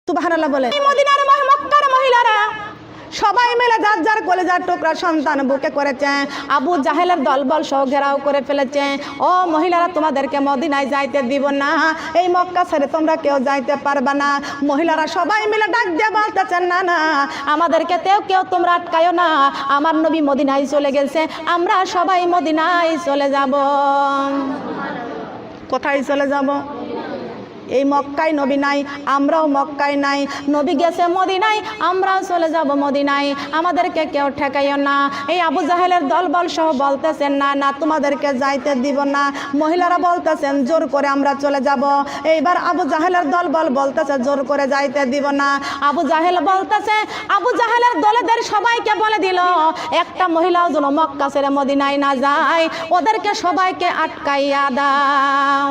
সুবহানাল্লাহ বলে। মদিনার মক্কার মহিলারা সবাই মিলে যার যার কলেজার টুকরা সন্তান বুকে করেছে, আবু জাহেলের দলবল সহ ঘেরাও করে ফেলেছে। ও মহিলারা, তোমাদেরকে মদিনায় যাইতে দিব না, এই মক্কা ছেড়ে তোমরা কেউ যাইতে পারবে না। মহিলারা সবাই মিলে ডাক দিয়ে বলতেছেন, না না, আমাদেরকে কেউ তোমরা আটকায়ো না, আমার নবী মদিনায় চলে গেছে, আমরা সবাই মদিনায় চলে যাব। কোথায় চলে যাব? এই মক্কায় নবী নাই, আমরাও মক্কায় নাই, নবী গেছে মদিনায়, আমরাও চলে যাব মদিনায়, আমাদেরকে কেউ ঠেকাইও না। এই আবু জাহেলের দলবল সহ বলতেছেন, না না, তোমাদেরকে যাইতে দিব না। মহিলারা বলতেছেন, জোর করে আমরা চলে যাব। এইবার আবু জাহেলের দলবল বলতেছে, জোর করে যাইতে দিব না। আবু জাহেল বলতেছে, আবু জাহেলের দলেদের সবাইকে বলে দিল, একটা মহিলাও যেন মক্কা ছেড়ে মদিনায় না যায়, ওদেরকে সবাইকে আটকাইয়া দাও।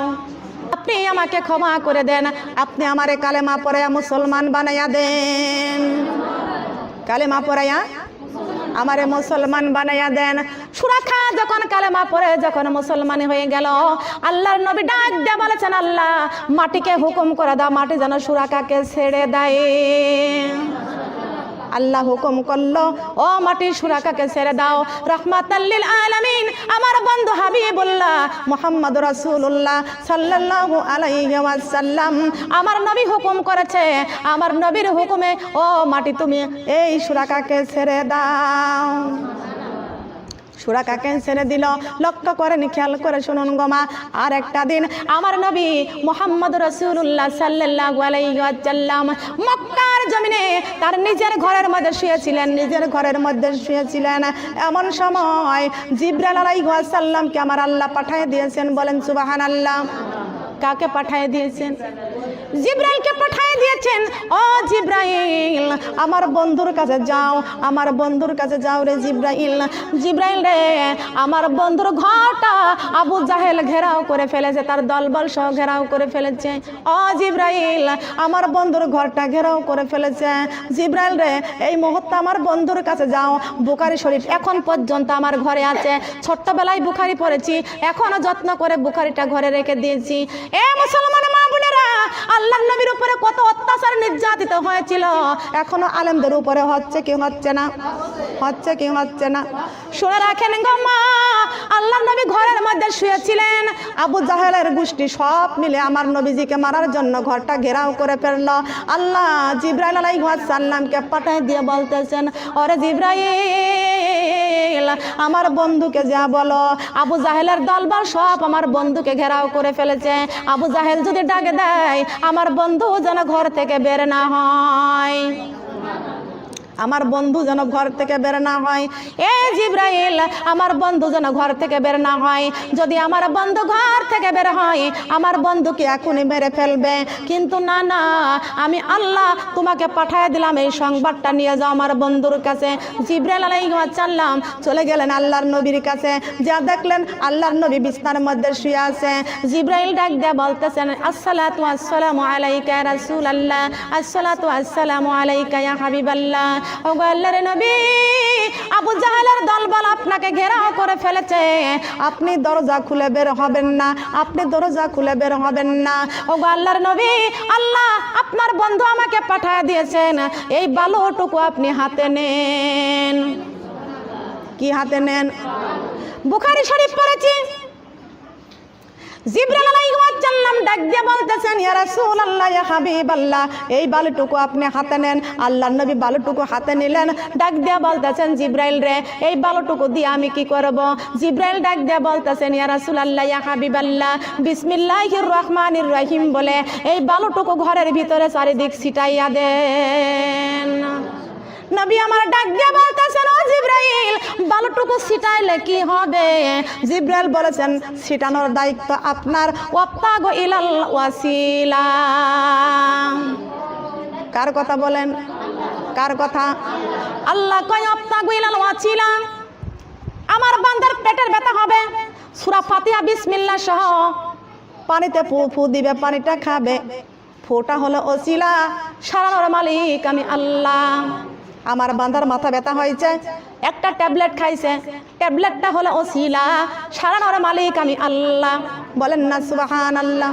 আপনি আমাকে ক্ষমা করে দেন, আপনি আমারে কালেমা পড়াইয়া মুসলমান বানাইয়া দেন, কালেমা পড়াইয়া আমারে মুসলমান বানাইয়া দেন। সুরাখা যখন কালেমা পড়ে যখন মুসলমান হয়ে গেল, আল্লাহর নবী ডাক দিয়ে বলেছেন, আল্লাহ মাটিকে হুকুম করে দাও, মাটি যেন সুরাখাকে ছেড়ে দেয়। আল্লাহ হুকুম করলো, ও মাটি সুরাখাকে ছেড়ে দাও। রহমাতাল লিল আলামিন আমার বন্ধু হাবিবুল্লাহ মুহাম্মদ রাসূলুল্লাহ সাল্লাল্লাহু আলাইহি ওয়াসাল্লাম আমার নবী হুকুম করেছে, আমার নবীর হুকুমে ও মাটি তুমি এই সুরাখাকে ছেড়ে দাও। সুরাখাকে ছেড়ে দিল। লক্ষ্য করেন, খেয়াল করে শুনুন গোমা, আর একটা দিন আমার নবী মুহাম্মদ রাসূলুল্লাহ সাল্লাল্লাহু আলাইহি ওয়াসাল্লাম মক্কার জমিনে তার নিজের ঘরের মধ্যে শুয়েছিলেন, নিজের ঘরের মধ্যে শুয়েছিলেন। এমন সময় জিবরাইল আলাইহিস সালামকে আমার আল্লাহ পাঠিয়ে দিয়েছেন। বলেন সুবহানাল্লাহ। কাকে পাঠিয়ে দিয়েছেন? জিবরাইলকে পাঠিয়ে দিয়েছেন। ও জিবরাইল, আমার বন্ধুর কাছে যাও, আমার বন্ধুর কাছে যাও রে জিবরাইল। জিবরাইল রে, আমার বন্ধুর ঘরটা আবু জাহেল ঘেরাও করে ফেলেছে, তার দলবল সহ ঘেরাও করে ফেলেছে। ও জিবরাইল, আমার বন্ধুর ঘরটা ঘেরাও করে ফেলেছে। জিবরাইল রে, এই মুহূর্তে আমার বন্ধুর কাছে যাও। বুখারী শরীফ এখন পর্যন্ত আমার ঘরে আছে, ছোট্টবেলায় বুখারী পড়েছি, এখনো যত্ন করে বুখারীটা ঘরে রেখে দিয়েছি। এ মুসলমান মা বোনেরা, আল্লাহর নবীর উপরে কত অত্যাচার নির্যাতিত হয়েছিল, এখনো আলেমদের উপরে হচ্ছে কি হচ্ছে না? হচ্ছে কি হচ্ছে না? শুনে রাখেন গো মা, আল্লাহর নবী ঘরের মধ্যে শুয়েছিলেন, আবু জাহেলের গোষ্ঠী সব মিলে আমার নবীজিকে মারার জন্য ঘরটা ঘেরাও করে ফেলল। আল্লাহ জিবরাইল আলাইহিস সালামকে পাঠিয়ে দিয়ে বলতেছেন, ওরে জিবরাইল, আমার বন্ধুকে যা বলো, আবু জাহেলের দলবল সব আমার বন্ধুকে ঘেরাও করে ফেলেছে, আবু জাহেল যদি ডাকে দেয় আমার বন্ধু যেন ঘর থেকে বের না হয়, আমার বন্ধু যেন ঘর থেকে বের না হয়। এ জিবরাইল, আমার বন্ধু যেন ঘর থেকে বের না হয়। যদি আমার বন্ধু ঘর থেকে বের হয়, আমার বন্ধুকে এখনই মেরে ফেলবে। কিন্তু না না, আমি আল্লাহ তোমাকে পাঠিয়ে দিলাম, এই সংবাদটা নিয়ে যাও আমার বন্ধুর কাছে। জিবরাইল আলাইহিস সালাম চলে গেলেন আল্লাহর নবীর কাছে। যা দেখলেন আল্লাহর নবী বিছানার মধ্যে শুয়ে আছে। জিবরাইল ডাক দিয়ে বলতেছেন, আসসালাতু আসসালামু আলাইকা ইয়া রাসূলুল্লাহ, আসসালাতু আসসালামু আলাইকা ইয়া হাবিবাল্লাহ। ও গো আল্লাহর নবী, আবু জাহেলের দলবল আপনাকে ঘেরাও করে ফেলেছে, আপনি দরজা খুলে বের হবেন না, আপনি দরজা খুলে বের হবেন না। ও গো আল্লাহর নবী, আল্লাহ আপনার বন্ধু আমাকে পাঠিয়ে দিয়েছেন, এই বালুটুকু আপনি হাতে নেন। কি হাতে নেন? বুখারী শরীফ পড়েছি। জিবরাইল আলাইহিস সালাম ডাক দিয়ে বলতেছেন, ইয়া রাসূলুল্লাহ, ইয়া হাবিবাল্লাহ, এই বালুটুকু আপনি হাতে নেন। আল্লাহর নবী বালুটুকু হাতে নিলেন। ডাক দিয়ে বলতেছেন, জিবরাইল রে, এই বালুটুকু দিয়ে আমি কি করব? জিবরাইল ডাক দিয়ে বলতেছেন, ইয়া রাসূলুল্লাহ, ইয়া হাবিবাল্লাহ, বিসমিল্লাহির রহমানির রহিম বলে এই বালুটুকু ঘরের ভিতরে চারিদিক ছিটাইয়া দেন। নবী আমার ডাক দিয়ে বলতেছেন, ও জিবরাইল, বালুটুকু ছিটাইলে কি হবে? জিবরাইল বলেছেন, ছিটানোর দায়িত্ব আপনার। ওয়াবতাগু ইলাল ওয়াসিলা। কার কথা বলেন? কার কথা? আল্লাহ কয়, ওয়াবতাগু ইলাল ওয়াসিলা, আমার বান্দার পেটের ব্যথা হবে, সূরা ফাতিহা বিসমিল্লাহ সহ পানিতে ফু দিবে, পানিটা খাবে, ফুটা হলো ওসিলা, সারানোর মালিক আমি আল্লাহ। আমার বান্দার মাথা ব্যথা হয়েছে, একটা ট্যাবলেট খাইছে, ট্যাবলেটটা হলো ওসিলা, সারানোর মালিক আমি আল্লাহ। বলেন না সুবহানাল্লাহ।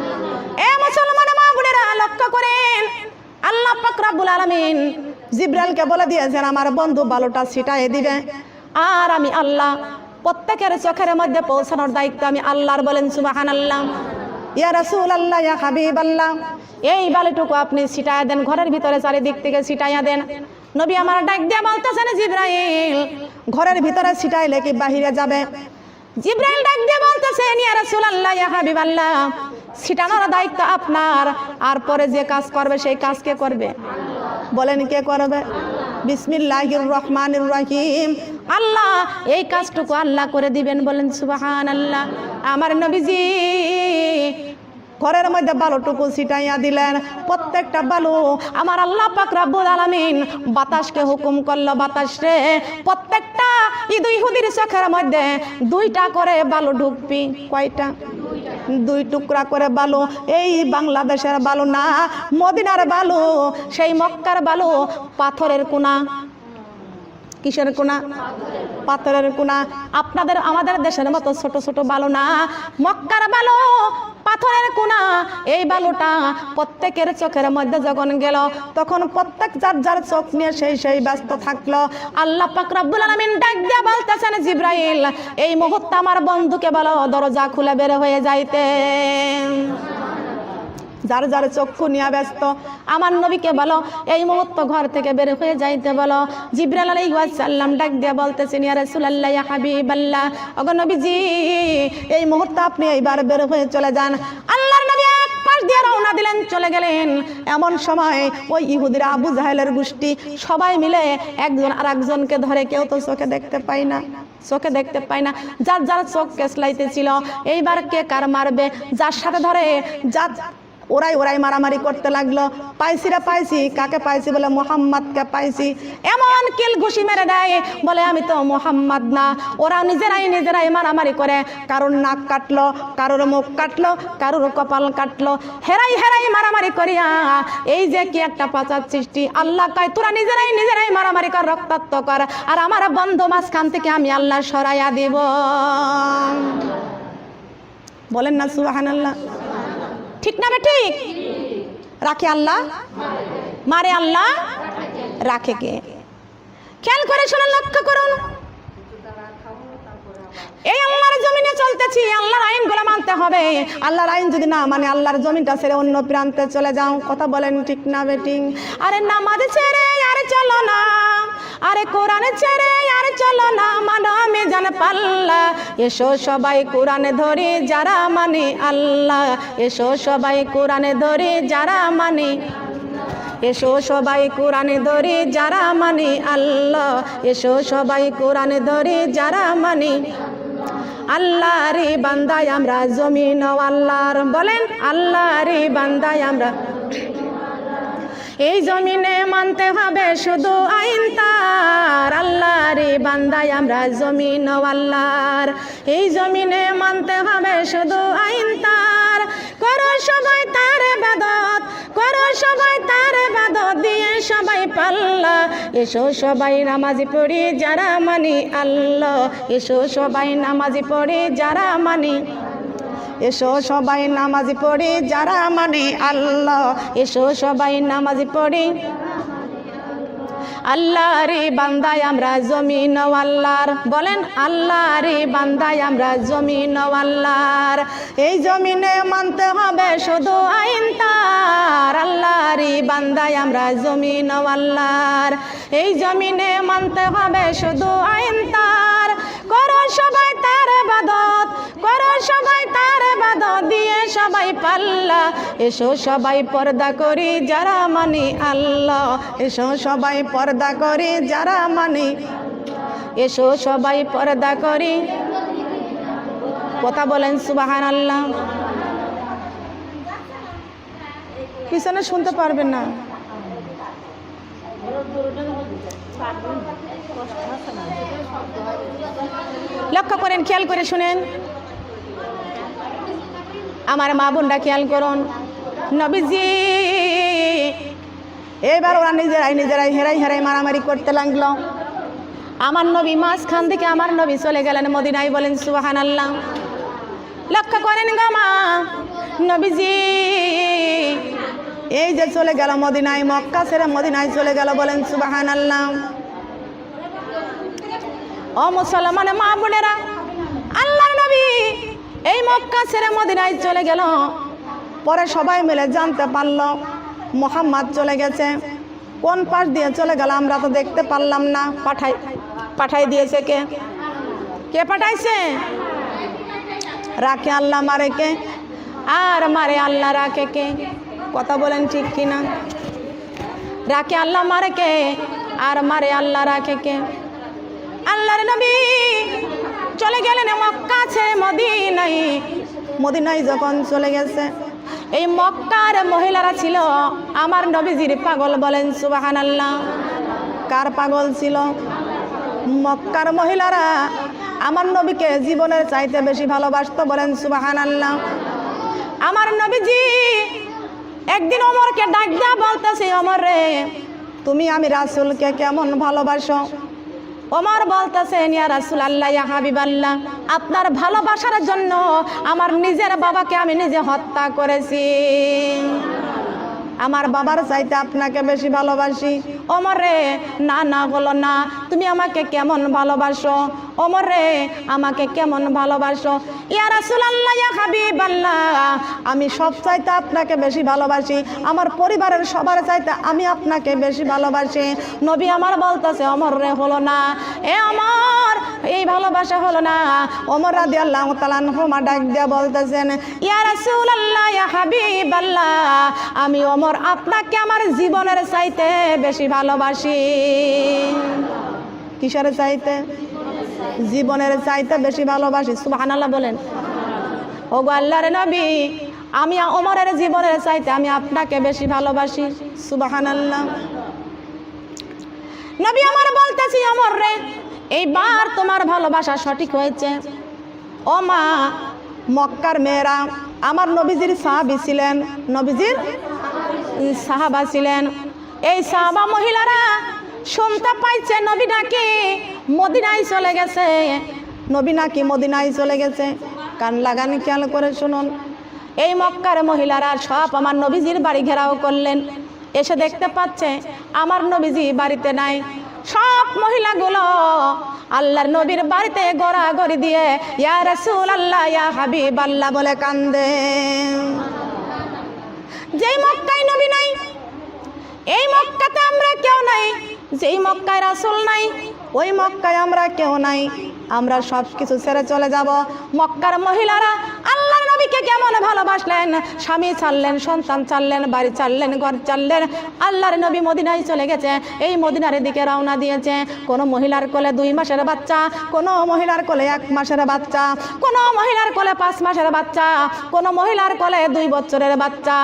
এ মুসলমান মা বোনেরা, লক্ষ্য করেন, আল্লাহ পাক রব্বুল আলামিন জিবরাইলকে বলে দিয়েছেন আমার বন্ধু বালুটা ছিটায়ে দিবে, আর আমি আল্লাহ প্রত্যেকের চোখের মধ্যে পৌঁছানোর দায়িত্ব আমি আল্লাহর। বলেন সুবহানাল্লাহ। ইয়া রাসূলুল্লাহ, ইয়া হাবিবাল্লাহ, এই বালুটুকু আপনি ছিটায়া দেন, ঘরের ভিতরে চারিদিক থেকে ছিটাইয়া দেন। নবী আমার ডাক দিয়ে বলতেছেন, জিবরাইল ঘরের ভিতরে ছিটাইলে কি বাহিরে যাবে? জিবরাইল ডাক দিয়ে বলতেছেন, ইয়া রাসূলুল্লাহ, ইয়া হাবিবাল্লাহ, ছিটানোর দায়িত্ব আপনার, আর পরে যে কাজ করবে সেই কাজ কে করবে? বলেন কে করবে? বিসমিল্লাহির রহমানির রহিম, আল্লাহ এই কাজটুকু আল্লাহ করে দিবেন। বলেন সুবহানাল্লাহ। আমার নবীজি ঘরের মধ্যে বালুটুকু ছিটাইয়া দিলেন। প্রত্যেকটা বালু আমার আল্লাহ পাক রব্বুল আলামিন বাতাসকে হুকুম করলো, বাতাস রে প্রত্যেকটা ইহুদির চোখের মধ্যে 2টা করে বালু ঢুকবি। কয়টা? 2 টুকরা করে বালু। এই বাংলাদেশের বালু না, মদিনার বালু, সেই মক্কার বালু, পাথরের কোনা। কিসের কোনা? পাথরের কোনা। আপনাদের আমাদের দেশের মতো ছোট ছোট বালু না, মক্কার বালু, পাথরের কোনা। এই বালুটা প্রত্যেকের চোখের মধ্যে যখন গেল, তখন প্রত্যেক যার যার চোখ নিয়ে সেই ব্যস্ত থাকলো। আল্লাহ পাক রব্বুল আলামিন ডাক দিয়ে বলতেছেন, জিবরাইল এই মুহূর্তে আমার বন্ধুকে বলো দরজা খুলে বের হয়ে যাইতে। যার যার চক্ষু নিয়ে ব্যস্ত আমার নবীকে বলো এই মুহূর্তে ঘর থেকে বের হয়ে যাইতে বলো। জিবরাইল আলাইহিস সালাম ডাক দিয়ে বলতেছেন, ইয়া রাসূলুল্লাহ, ইয়া হাবিবাল্লাহ, ওগো নবীজি এই মুহূর্তে আপনি এইবার বের হয়ে চলে যান। আল্লাহর নবী এক পাশ দিয়ে রওনা দিলেন, চলে গেলেন। এমন সময় ওই ইহুদিরা, আবু জাহেলের গোষ্ঠী সবাই মিলে একজন আর একজনকে ধরে, কেউ তো চোখে দেখতে পায় না, চোখে দেখতে পায় না, যার যার চোখ কেসলাইতেছিল। এইবার কে কার মারবে, যার সাথে ধরে যার ওরাই মারামারি করতে লাগলো। পাইছি রে পাইছি, কাকে পাইছি? বলে মুহাম্মাদকে পাইছি। এমন কিল ঘুষি মেরে দেয়, বলে আমি তো মুহাম্মাদ না। ওরা নিজেরাই মারামারি করে, কারোর নাক কাটলো, কারোর মুখ কাটলো, কারোর কপাল কাটলো, হেরাই মারামারি করিয়া এই যে কি একটা পাচার সৃষ্টি। আল্লাহ কয় তোরা নিজেরাই মারামারি কর, রক্তাক্ত কর, আর আমার বন্ধু মাঝখান থেকে আমি আল্লাহ সরাইয়া দিব। বলেন না সুবহানাল্লাহ। ঠিক না ঠিক? রাখে আল্লাহ, মারে আল্লাহ, রাখে কে? খেয়াল করে শুনে লক্ষ্য করুন। এই আল্লাহর জমিনে চলতেছি, আল্লাহর আইনগুলো মানতে হবে। আল্লাহর আইন যদি না মানে, আল্লাহর জমিনটা ছেড়ে অন্য প্রান্তে চলে যাও। কথা বলেন ঠিক না বেঠিক? আরে নামাজ ছেড়ে আর চলো না, আরে কোরআন ছেড়ে আর চলো না, মানো মিজান পাল্লা। এসো সবাই কোরআনে ধরি যারা মানে আল্লাহ, এসো সবাই কোরআনে ধরি যারা মানে, এসো সবাই কোরআনে ধরি যারা মানে আল্লাহ, এসো সবাই কোরআনে ধরি যারা মানে আল্লাহর বান্দায় আমরা জমিন আল্লাহর। বলেন আল্লাহর বান্দায় আমরা। এই জমিনে মানতে হবে শুধু আইন তার, আল্লাহর বান্দায় আমরা জমিন আল্লাহর। এই জমিনে মানতে হবে শুধু আইন তার। করো সবাই তার ইবাদত, করো সবাই তার ইবাদত, দিয়ে সবাই পাল্লা। এসো সবাই নামাজি পড়ি যারা মানি আল্লাহ, এসো সবাই নামাজি পড়ি যারা মানি, এসো সবাই নামাজি পড়ি যারা মানে আল্লাহ, এসো সবাই নামাজি পড়ি আল্লাহর বান্দায় আমরা জমিন আল্লাহর। বলেন আল্লাহর বান্দায় আমরা জমিন আল্লাহর। এই জমিনে মানতে হবে শুধু আইন তার, আল্লাহর বান্দায় আমরা জমিন আল্লাহর। এই জমিনে মানতে হবে শুধু আইন তার। করো সবাই তার ইবাদত, করো সবাই তার ইবাদত, দিয়ে সবাই পাল্লা। এসো সবাই পর্দা করি যারা মানি আল্লাহ, এসো সবাই পর্দা করি যারা মানি, এসো সবাই পর্দা করি। কথা বলেন সুবহানাল্লাহ। পিছনে শুনতে পারবেন না। লক্ষ্য করেন, খেয়াল করে শুনেন আমার মা বোনরা, খেয়াল করুন। নবীজি এবার ওরা নিজেরাই হেরাই মারামারি করতে লাগলো। আমার নবী মাঝখান থেকে আমার নবী চলে গেলেন মদিনায়। বলেন সুবহানাল্লাহ। লক্ষ্য করেন গো মা, নবীজি এই যে চলে গেল মদিনায়, মক্কা ছেড়ে মদিনায় চলে গেল, বলেন সুবহানাল্লাহ। ও মুসলমান মা বোনেরা, আল্লাহর নবী এই মক্কা ছেড়ে মদিনায় চলে গেল। পরে সবাই মিলে জানতে পারলো মুহাম্মদ চলে গেছে। কোন পাশ দিয়ে চলে গেল আমরা তো দেখতে পারলাম না। পাঠাই দিয়েছে কে? কে পাঠাইছে? রাখে আল্লাহ, মারে কে? আর মারে আল্লাহ, রাখে কে? কথা বলেন ঠিক কিনা? রাখে আল্লাহ, মারে কে? আর মারে আল্লাহ, রাখে কে? আল্লাহর নবী চলে গেলেন মক্কা ছেড়ে মদিনায়। মদিনায় যখন চলে গেছে, এই মক্কার মহিলারা ছিল আমার নবীজির পাগল, বলেন সুবহানাল্লাহ। কার পাগল ছিল? মক্কার মহিলারা আমার নবীকে জীবনের চাইতে বেশি ভালোবাসতো, বলেন সুবহানাল্লাহ। আমার নবীজি একদিন ওমরকে ডাক দিয়া বলতেছে, ওমর রে, তুমি আমি রাসূলকে কেমন ভালোবাসো? ওমর বলতেছেন, ইয়া রাসূলুল্লাহ, ইয়া হাবিবাল্লাহ, আপনার ভালোবাসার জন্য আমার নিজের বাবাকে আমি নিজে হত্যা করেছি। আমার বাবার চাইতে আপনাকে বেশি ভালোবাসি। ওমর রে, না না বলো না, তুমি আমাকে কেমন ভালোবাসো? ওমর রে, আমাকে কেমন ভালোবাসো? ইয়া রাসূলুল্লাহ, ইয়া হাবিবাল্লাহ, আমি সব চাইতে আপনাকে বেশি ভালোবাসি। আমার পরিবারের সবার চাইতে আমি আপনাকে বেশি ভালোবাসি। নবী আমার বলতেছে, ওমর রে, হলো না, এ ওমর, এই ভালোবাসা হলো না। ওমর রাদিয়াল্লাহু তাআলা আনহু ডাক দিয়া বলতেছেন, ইয়া রাসূলুল্লাহ, ইয়া হাবিবাল্লাহ, আমি ওমর আপনাকে আমার জীবনের চাইতে বেশি ভালোবাসি। কিসের চাইতে? জীবনের চাইতে বেশি ভালোবাসি। সুবহানাল্লাহ বলেন। ওগো আল্লাহর নবী, আমি ওমরের জীবনের চাইতে আমি আপনাকে বেশি ভালোবাসি। সুবহানাল্লাহ। নবী আমার বলতেছি, ওমর রে, এইবার তোমার ভালোবাসা সঠিক হয়েছে। ও মা, মক্কার মেয়েরা আমার নবীজির সাহাবী ছিলেন, নবীজির সাহাবা ছিলেন। এই সাহাবা মহিলারা শুনতে পাইছে নবী নাকি মদিনায় চলে গেছে, নবী নাকি মদিনায় চলে গেছে। কান লাগানি খেয়াল করে শুনুন। এই মক্কার মহিলারা সব আমার নবীজির বাড়ি ঘেরাও করলেন। এসে দেখতে পাচ্ছে আমার নবীজি বাড়িতে নাই। সব মহিলাগুলো আল্লাহর নবীর বাড়িতে গড়াগড়ি দিয়ে ইয়া রাসূলুল্লাহ, ইয়া হাবিবাল্লাহ বলে কান্দে। যেই মক্কায় নবী নাই, এই মক্কাতে আমরা কেউ নাই। যেই মক্কায় রাসূল নাই, ওই মক্কায় আমরা কেউ নাই। আমরা সব কিছু ছেড়ে চলে যাব। মক্কার মহিলারা আল্লাহর নবীকে কেমন ভালোবাসলেন, স্বামী ছাড়লেন, সন্তান ছাড়লেন, বাড়ি ছাড়লেন, ঘর ছাড়লেন। আল্লাহর নবী মদিনায় চলে গেছে। এই মদিনার দিকে রওনা দিয়েছে। কোনো মহিলার কোলে 2 মাসের বাচ্চা, কোনো মহিলার কোলে 1 মাসের বাচ্চা, কোনো মহিলার কোলে 5 মাসের বাচ্চা, কোনো মহিলার কোলে 2 বছরের বাচ্চা।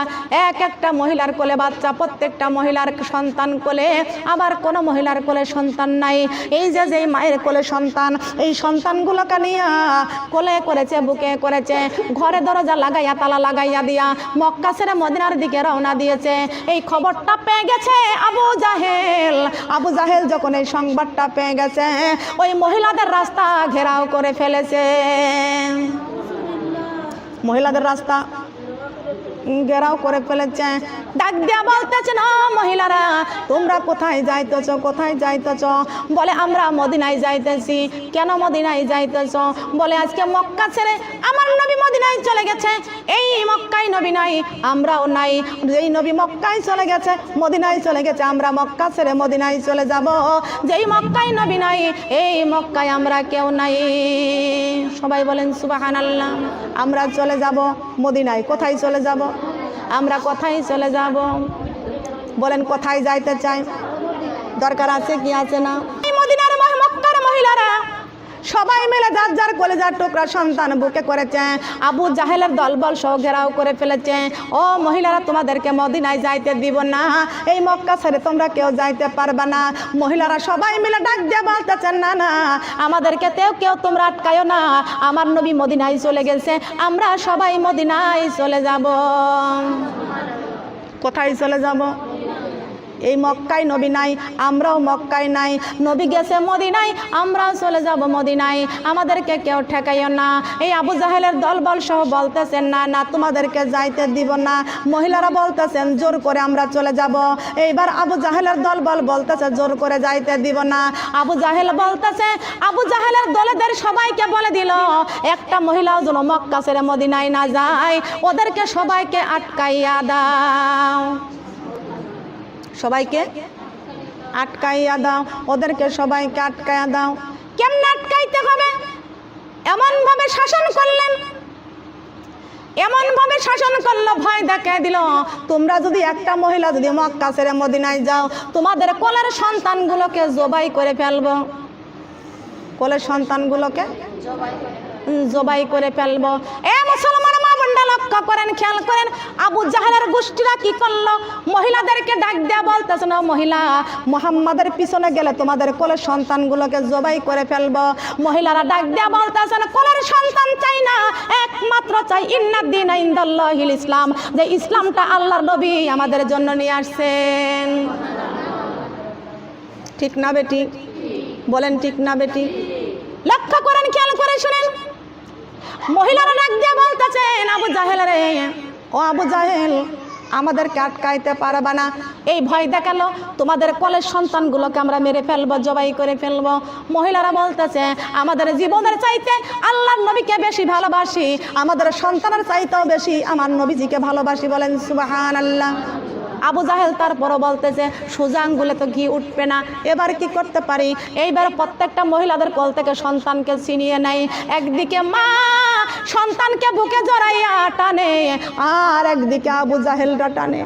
একটা মহিলার কোলে বাচ্চা, প্রত্যেকটা মহিলার সন্তান কোলে। আবার কোনো মহিলার কোলে সন্তান নাই। এই যে যেই মায়ের কোলে সন্তান, এই সন্তানগুলোকে নিয়ে কোলে করেছে, বুকে করেছে, ঘরে দরজা লাগাইয়া তালা লাগাইয়া দিয়া মক্কা ছেড়ে মদিনার দিকে রওনা দিয়েছে। এই খবরটা পেয়ে গেছে আবু জাহেল। আবু জাহেল যখন এই সংবাদটা পেয়ে গেছে, ওই মহিলাদের রাস্তা ঘেরাও করে ফেলেছে। মহিলাদের রাস্তা ঘেরাও করে ফেলেছে। ডাক দিয়া বলতেছে, না মহিলারা, তোমরা কোথায় যাইতেছ, কোথায় যাইতেছ? বলে আমরা মদিনায় যাইতেছি। কেন মদিনায় যাইতেছ? বলে আজকে মক্কা ছেড়ে আমার নবী মদিনায় চলে গেছে। এই মক্কায় নবী নাই, আমরাও নাই। যেই নবী মক্কায় চলে গেছে, মদিনায় চলে গেছে, আমরা মক্কা ছেড়ে মদিনায় চলে যাব। যেই মক্কায় নবী নাই, এই মক্কায় আমরা কেউ নাই। সবাই বলেন সুবহানাল্লাহ। আমরা চলে যাব মদিনায়। কোথায় চলে যাব? আমরা কোথায় চলে যাব? বলেন কোথায় যাইতে চাই? দরকার আছে কি আছে না? এই মদিনার মক্কার মহিলারা সবাই মিলে যার যার কলেজার টুকরা সন্তান বুকে করেছে। আবু জাহেলের দলবল সহ ঘেরাও করে ফেলেছে। ও মহিলারা, তোমাদেরকে মদিনায় যাইতে দিব না। এই মক্কা ছেড়ে তোমরা কেউ যাইতে পারবে না। মহিলারা সবাই মিলে ডাক দিয়ে বলতেছেন, না না, আমাদেরকে কেউ তোমরা আটকায়ো না। আমার নবী মদিনায় চলে গেছে, আমরা সবাই মদিনায় চলে যাব। কোথায় চলে যাব? এই মক্কায় নবী নাই, আমরাও মক্কায় নাই। নবী গেছে মদিনায়, আমরাও চলে যাব মদিনায়। আমাদেরকে কেউ ঠেকাইও না। এই আবু জাহেলের দলবল সহ বলতেছেন না না তোমাদেরকে যাইতে দিব না। মহিলারা বলতেছেন জোর করে আমরা চলে যাব। এইবার আবু জাহেলের দলবল বলতেছে জোর করে যাইতে দিব না। আবু জাহেল বলতেছে, আবু জাহেলের দলেদের সবাইকে বলে দিল একটা মহিলাও যেন মক্কা ছেড়ে মদিনায় না যায়, ওদেরকে সবাইকে আটকাইয়া দাও, সবাইকে আটকাইয়া দাও, ওদেরকে সবাইকে আটকাইয়া দাও। কেমনে আটকাইতে হবে? এমন ভাবে শাসন করলেন, এমন ভাবে শাসন করলো, ভয় দেখিয়ে দিল তোমরা যদি একটা মহিলা যদি মক্কা ছেড়ে মদিনায় যাও, তোমাদের কোলের সন্তানগুলোকে জবাই করে ফেলবো, কোলের সন্তানগুলোকে জবাই করে ফেলবো। এ মুসলমান মা বোনরা লক্ষ্য করেন, খেয়াল করেন আবু জাহেলের গোষ্ঠীরা কি করলো। মহিলাদেরকে ডাক দেয়া বলতেছে না মহিলা মুহাম্মাদের পিছনে গেলে তোমাদের কোলের সন্তানগুলোকে জবাই করে ফেলবো। মহিলারা ডাক দেয়া বলতেছে না কোলের সন্তান চাই না, একমাত্র চাই ইন্নাদ্দিনা ইনদাল্লাহিল ইসলাম, যে ইসলামটা আল্লাহর নবী আমাদের জন্য নিয়ে আসছেন। ঠিক না বেটি? বলেন ঠিক না বেটি? লক্ষ্য করেন, খেয়াল করে শুনেন। মহিলারা ডাক দিয়ে বলতেছেন আবু জাহেল রে, ও আবু জাহেল আমাদেরকে আটকাইতে পারবে না। এই ভয় দেখালো তোমাদের কোলের সন্তানগুলোকে আমরা মেরে ফেলবো, জবাই করে ফেলবো। মহিলারা বলতেছে আমাদের জীবনের চাইতে আল্লাহর নবীকে বেশি ভালোবাসি, আমাদের সন্তানের চাইতেও বেশি আমার নবীজিকে ভালোবাসি। বলেন সুবহানাল্লাহ। আবু জাহেল তারপরও বলতেছে সোজা আঙ্গুলে তো ঘি উঠবে না, এবার কি করতে পারি? এইবার প্রত্যেকটা মহিলাদের কোল থেকে সন্তানকে ছিনিয়ে নেয়। একদিকে মা সন্তানকে বুকে জড়াইয়া টানে, আর একদিকে আবু জাহেলরা টানে।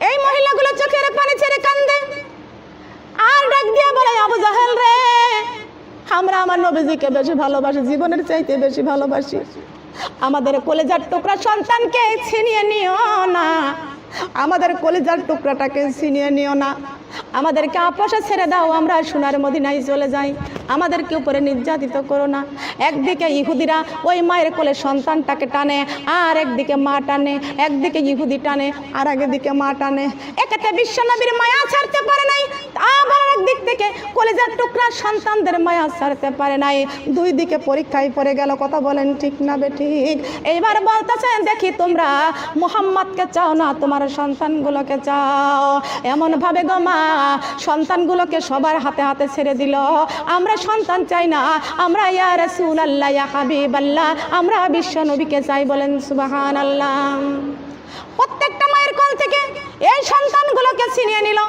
এই মহিলাগুলো চোখের পানি ছেড়ে কান্দে, আর ডাক দিয়ে বলে আবু জাহেল রে, আমরা আমার নবীজিকে বেশি ভালোবাসি, জীবনের চাইতে বেশি ভালোবাসি, আমাদের কলেজার টুকরা সন্তানকে ছিনিয়ে নিও না, আমাদের কলেজার টুকরাটাকে ছিনিয়ে নিও না, আমাদেরকে আপোষে ছেড়ে দাও, আমরা সোনার মদিনায় চলে যাই, আমাদেরকে উপরে নির্যাতিত করো না। একদিকে ইহুদিরা ওই মায়ের কোলে সন্তানটাকে টানে, আর একদিকে মা টানে, একদিকে ইহুদি টানে আর একদিকে মা টানে। একেতে বিশ্বনবীর মায়া ছাড়তে পারে নাই, আবার একদিক থেকে কলেজার টুকরা সন্তানদের মায়া ছাড়তে পারে নাই। দুই দিকে পরীক্ষায় পড়ে গেল। কথা বলেন ঠিক না বেঠিক? এইবার বলতেছেন দেখি তোমরা মুহাম্মদকে চাও না তোমার সন্তানগুলোকে চাও। এমনভাবে গো মা সন্তানগুলোকে সবার হাতে হাতে ছেড়ে দিল। আমরা সন্তান চাই না, আমরা ইয়া রাসূলুল্লাহ ইয়া হাবিবাল্লাহ আমরা বিশ্ব নবীকে চাই। বলেন সুবহানাল্লাহ। প্রত্যেকটা মায়ের কোল থেকে এই সন্তানগুলোকে ছিনিয়ে নিল।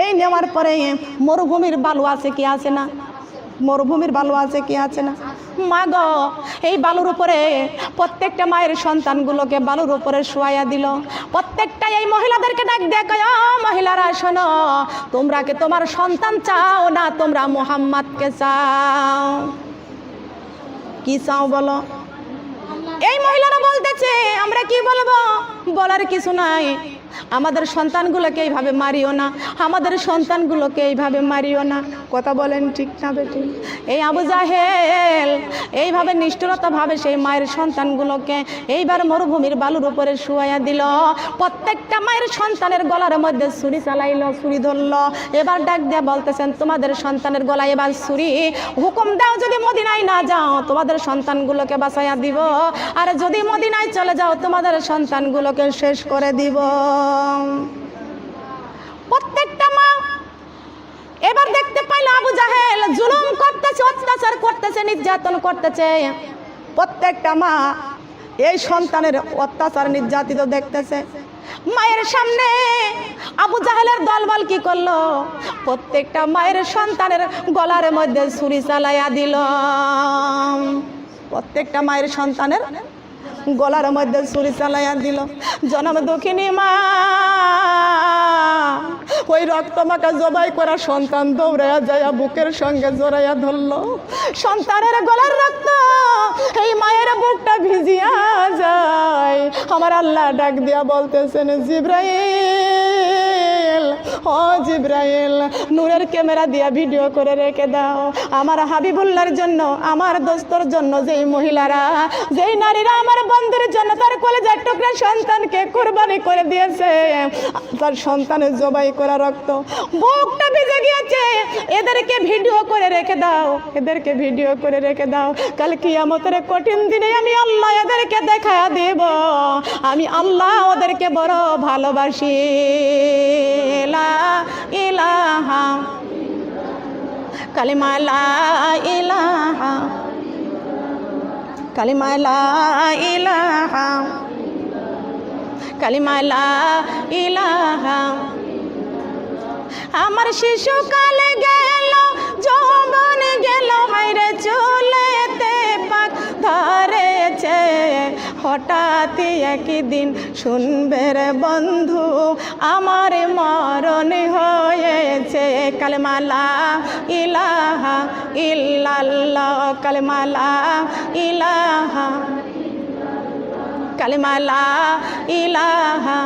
এই নেওয়ার পরে মরুভূমির বালু আছে কি আছে না? মরুভূমির বালু আছে কি আছে না? মা গো এই বালুর উপরে প্রত্যেকটা মায়ের সন্তানগুলোকে বালুর উপরে শোয়াইয়া দিল। প্রত্যেকটা এই মহিলাদেরকে ডাক দেখো, মহিলারা শোনো, তোমরা কি তোমার সন্তান চাও না তোমরা মুহাম্মদকে চাও? কি চাও বলো? এই মহিলারা বলতেছে আমরা কি বলবো, বলার কিছু নাই, আমাদের সন্তানগুলোকে এইভাবে মারিও না, আমাদের সন্তানগুলোকে এইভাবে মারিও না। কথা বলেন ঠিক না বেটি? এই আবু জাহেল এইভাবে নিষ্ঠুরতাভাবে সেই মায়ের সন্তানগুলোকে এইবার মরুভূমির বালুর উপরে শুয়াইয়া দিল। প্রত্যেকটা মায়ের সন্তানের গলার মধ্যে ছুরি চালাইলো, ছুরি ধরলো। এবার ডাক দিয়ে বলতেছেন তোমাদের সন্তানের গলায় এবার ছুরি, হুকুম দাও যদি মদিনায় না যাও তোমাদের সন্তানগুলোকে বাঁচাইয়া দিব, আর যদি মদিনায় চলে যাও তোমাদের সন্তানগুলোকে শেষ করে দিব। প্রত্যেকটা মা এবার দেখতে পাইল আবু জাহেল জুলুম করতেছে, অত্যাচার করতেছে, নির্যাতন করতেছে। প্রত্যেকটা মা এই সন্তানের অত্যাচার নির্যাতিত দেখতেছে। মায়ের সামনে আবু জাহেলের দলবল কি করলো, প্রত্যেকটা মায়ের সন্তানের গলার মধ্যে ছুরি চালাইয়া দিল। প্রত্যেকটা মায়ের সন্তানের গলার মধ্যে ছুরি চালাইয়া দিল। জনম দুঃখিনী মা ওই রক্তমাখা জবাই করা সন্তান দৌড়াইয়া যায় বুকের সঙ্গে জড়াইয়া ধরলো। সন্তানের গলার রক্ত এই মায়ের বুকটা ভিজিয়া যায়। আমার আল্লাহ ডাক দিয়া বলতেছেন জিব্রাইল, ও ও জিব্রাইল নূরের ক্যামেরা দিয়া ভিডিও করে রেখে দাও আমার হাবিবুল্লাহর জন্য আমার দোস্তর জন্য যেই মহিলারা যেই নারীরা আমার বন্ধুর জন্য তার কলেজার টুকরা সন্তানকে কুরবানি করে দিয়েছে তার সন্তানের জবাই করা রক্ত বুকটা ভিজে গিয়েছে এদেরকে ভিডিও করে রেখে দাও এদেরকে ভিডিও করে রেখে দাও কাল কিয়ামতের কঠিন দিনে আমি আল্লাহ এদেরকে দেখা দেব আমি আল্লাহ ওদেরকে বড় ভালোবাসি লা ইলাহা কালিমা লা ইলাহা কালিমা লা ইলাহা কালিমা লা ইলাহা আমার শিশুকালে গেল যৌবন গেল হায়রে চুলেতে পাক ধরেছে হঠাৎ একদিন শুনবে রে বন্ধু আমার মরণ হয়েছে কালেমা লা ইলাহা ইল্লাল্লাহ কালেমা লা ইলাহা কালেমা লা ইলাহা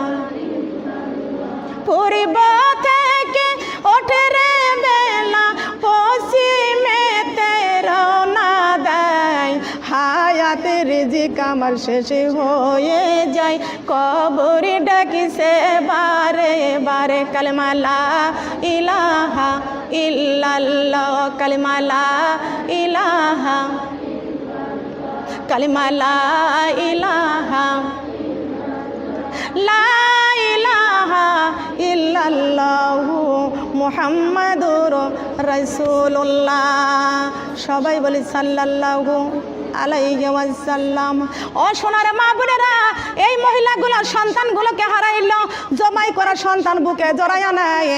পূর্ব থেকে ওঠে রে বেলা পশ্চিমেতে রওনা দেয় হায়াতের রিজিক আমার শেষ হয়ে যায় কবরে ডাকিছে বারে বারে কালেমা লা ইলাহা ইল্লাল্লাহ কালেমা লা ইলাহা কালেমা লা ইলাহা লা ইলাহা ইল্লাল্লাহু মুহাম্মাদুর রাসূলুল্লাহ সবাই বলি সাল্লাল্লাহু আলাইহি ওয়াসাল্লাম ও সোনার মা বোনেরা এই মহিলাগুলো সন্তানগুলোকে হারাইলো জমাই করা সন্তান বুকে জড়াইয়া নেয়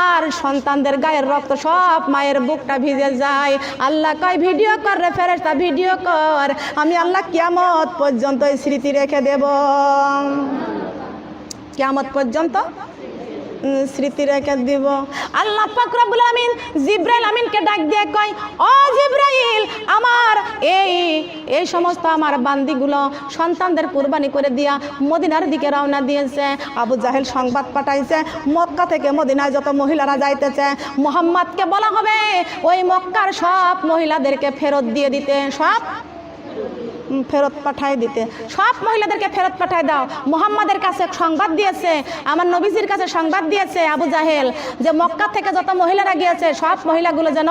আর সন্তানদের গায়ের রক্ত সব মায়ের বুকটা ভিজে যায় আল্লাহ কয় ভিডিও কর রে ফেরেশতা ভিডিও কর আমি আল্লাহ কিয়ামত পর্যন্ত এই স্মৃতি রেখে দেব কিয়ামত পর্যন্ত স্মৃতি রেখে দিব আল্লাহ পাক রব্বুল আমিন জিব্রাইল আমিনকে ডাক দিয়ে কয় ও জিব্রাইল আমার এই সমস্ত আমার বান্দিগুলো সন্তানদের কুরবানি করে দিয়া মদিনার দিকে রওনা দিয়েছে আবু জাহেল সংবাদ পাঠাইছে মক্কা থেকে মদিনায় যত মহিলারা যাইতেছে মুহাম্মদকে বলা হবে ওই মক্কার সব মহিলাদেরকে ফেরত দিয়ে দিতে সব ফেরত পাঠায় দিতে সব মহিলাদেরকে ফেরত পাঠায় দাও মুহাম্মাদের কাছে সংবাদ দিয়েছে আমার নবীজির কাছে সংবাদ দিয়েছে আবু জাহেল যে মক্কা থেকে যত মহিলারা গিয়েছে সব মহিলাগুলো যেন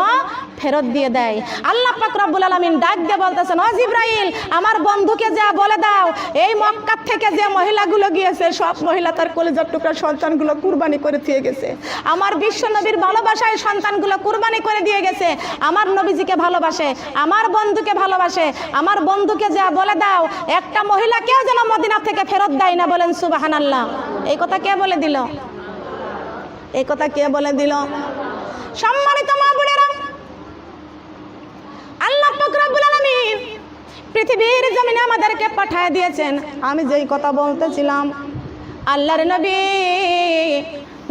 ফেরত দিয়ে দেয় আল্লাহ পাক রব্বুল আলামিন ডাক দিয়ে বলতেছেন ও জিব্রাইল আমার বন্ধুকে যা বলে দাও এই মক্কা থেকে যে মহিলাগুলো গিয়েছে সব মহিলা তার কলিজার টুকরা সন্তানগুলো কুরবানি করে দিয়ে গেছে আমার বিশ্ব নবীর ভালোবাসায় সন্তানগুলো কুরবানি করে দিয়ে গেছে আমার নবীজিকে ভালোবাসে আমার বন্ধুকে ভালোবাসে আমার বন্ধুকে যা বলে দাও একটা মহিলা কেউ যেন মদিনা থেকে ফেরত দেয় না বলেন সুবহানাল্লাহ এই কথা কে বলে দিল এই কথা কে বলে দিল সম্মানিত মা বোনেরা আল্লাহ পাক রব্বুল আলামিন পৃথিবীর জমিনে আমাদেরকে পাঠিয়ে দিয়েছেন আমি যেই কথা বলতেছিলাম আল্লাহর নবী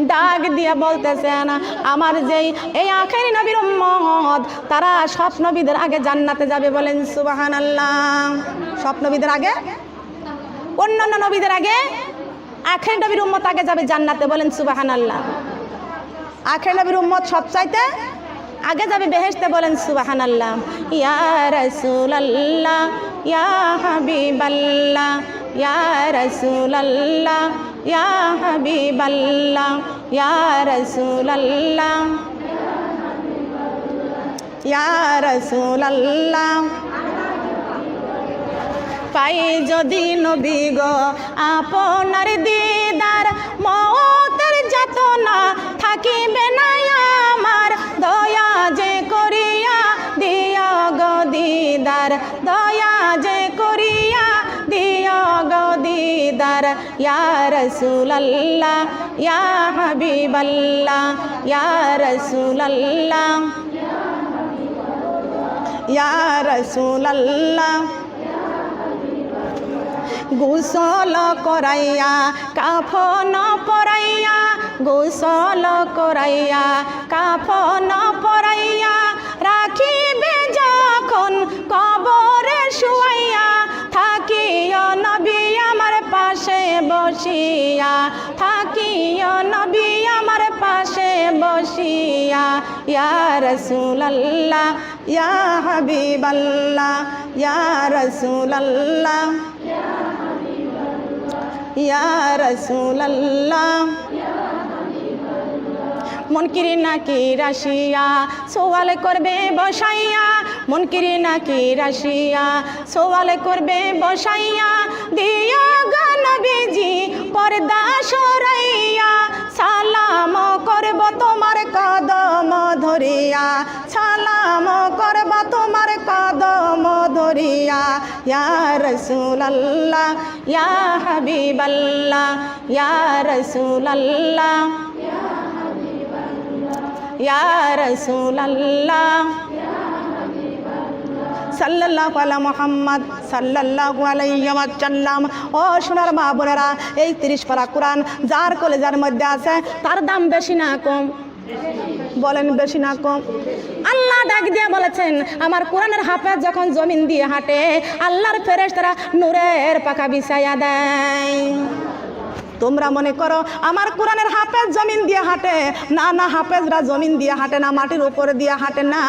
ডাক দিয়া বলতেছেন আমার যেই এই আখেরি নবীর উম্মত তারা সব নবীদের আগে জান্নাতে যাবে বলেন সুবহানাল্লাহ সব নবীদের আগে অন্যান্য নবীদের আগে আখেরি নবীর উম্মত আগে যাবে জান্নাতে বলেন সুবহানাল্লাহ আখেরি নবীর উম্মত সবচাইতে আগে যাবে বেহেশতে বলেন সুবহানাল্লাহ ইয়া রাসূলুল্লাহ ইয়া হাবিবাল্লাহ ইয়া রাসূলুল্লাহ ইয়া হাবিবাল্লাহ ইয়া রাসূলুল্লাহ ইয়া রাসূলুল্লাহ পাই যদি নবী গো আপনার দিদার মওতের যাতনা থাকিবে না আমার দয়া যে করিয়া দিও গো দিদার দয়া যে করিয়া দিও গো দিদার ইয়া রাসূলুল্লাহ ইয়া হাবিবাল্লাহ ইয়া রাসূলুল্লাহ ইয়া রাসূলুল্লাহ গোসল করাইয়া কাফন পরাইয়া গোসল করাইয়া কাফন পরাইয়া রাখিবে যখন কবরে শুয়াইয়া থাকিও নবী আমার পাশে বসিয়া থাকিও নবী আমার পাশে বসাইয়া ইয়া রাসূলুল্লাহ ইয়া হাবিবাল্লাহ ইয়া রাসূলুল্লাহ ইয়া রাসূলুল্লাহ মুনকিরি নাকির আসিয়া সওয়াল করবে বসাইয়া মুনকিরি নাকির আসিয়া সওয়াল করবে বসাইয়া দিও গো নবীজি পর্দা সরাইয়া সালাম করব তোমার কদম ধরিয়া সালাম করব তোমার কদম ধরিয়া ইয়া রাসূলুল্লাহ ইয়া হাবিবাল্লাহ ইয়া রাসূলুল্লাহ ইয়া রাসূলুল্লাহ সাল্লাল্লাহু আলা মুহাম্মদ সাল্লাল্লাহু আলাইহি ওয়াসাল্লাম। ও সোনার মা বোনেরা, এই 30 পারা কোরআন যার কলেজার মধ্যে আছে তার দাম বেশি না কম? বলেন বেশি না কম? আল্লাহ ডাক দিয়ে বলেছেন, আমার কোরআনের হাফেজ যখন জমিন দিয়ে হাঁটে আল্লাহর ফেরেশতারা নূরের পাখা বিছাইয়া দেয়। তোমরা মনে করো আমার কোরআনের হাফেজ জমিন দিয়ে হাঁটে? না না, হাফেজরা জমিন দিয়ে হাঁটে না, মাটির উপরে দিয়ে হাঁটে না,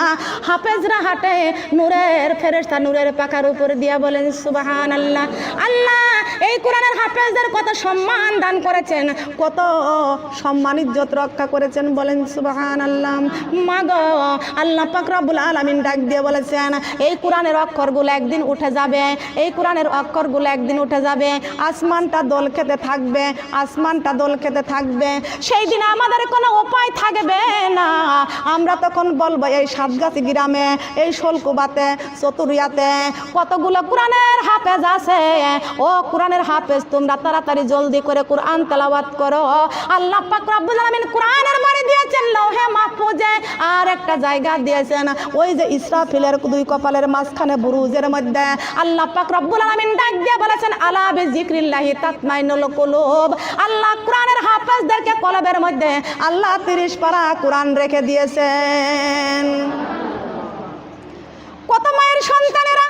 হাফেজরা হাঁটে নূরের ফেরেশতা নূরের পাখার উপরে দিয়ে। বলেন সুবহানাল্লাহ। আল্লাহ এই কোরআনের হাফেজদের কত সম্মান দান করেছেন, কত সম্মান ইজ্জত রক্ষা করেছেন। বলেন সুবহানাল্লাহ। মাগো আল্লাহ পাক রব্বুল আলামিন ডাক দিয়ে বলেছেন, এই কোরআনের অক্ষরগুলো একদিন উঠে যাবে, এই কোরআনের অক্ষরগুলো একদিন উঠে যাবে, আসমানটা দোল খেতে থাকবে, আসমানটা দোল খেতে থাকবে। সেই দিন আমাদের কোনো উপায় থাকবে না। আমরা তখন বলবো এই সাতগাছি গ্রামে, এই শোলকুবাতে, চতুরিয়াতে কতগুলো কোরআনের হাফেজ আছে। ও কোরআনের হাফেজ, তোমরা তাড়াতাড়ি জলদি করে কোরআন তেলাওয়াত করো। আল্লাহ পাক রব্বুল আলামিন কোরআনের মারি দিয়েছেন লৌহে মাহফুজে, আর একটা জায়গা দিয়েছেন ওই যে ইসরাফিলের 2 কপালের মাঝখানে বুরুজের মধ্যে। আল্লাহ পাক রব্বুল আলামিন ডাক দিয়ে বলেছেন, আলা বিযিকরিল্লাহি তাতমাইনুল কুলুব। আল্লাহ কোরআনের হাফেজদেরকে কলবের মধ্যে আল্লাহ 30 পারা কোরআন রেখে দিয়েছেন। কত মায়ের সন্তানেরা